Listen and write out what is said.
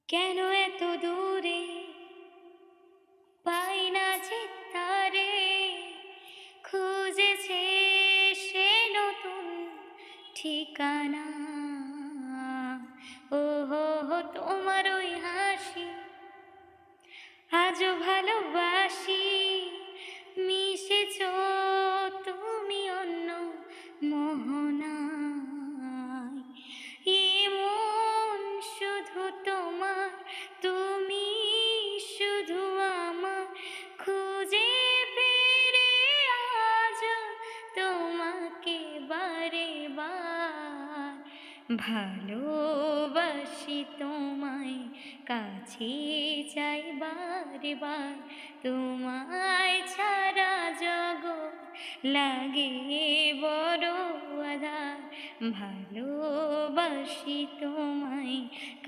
কেন এত দূরে পাই না যে তারে, খুঁজেছে সে নতুন ঠিকানা। ও হো হো তোমার ওই হাসি আজও ভালোবাসি, মিশেছ তুমি অন্য মোহনায়। এমন শুধু তোমার, তুমি শুধু আমার, খুঁজে ফিরে আজ তোমাকে বারে বার। ভালোবাসি তোমায়, কাছে চাই বারে বার, তোমায় ছাড়া জগৎ লাগে বড় আঁধার। ভালোবাসি তোমায়।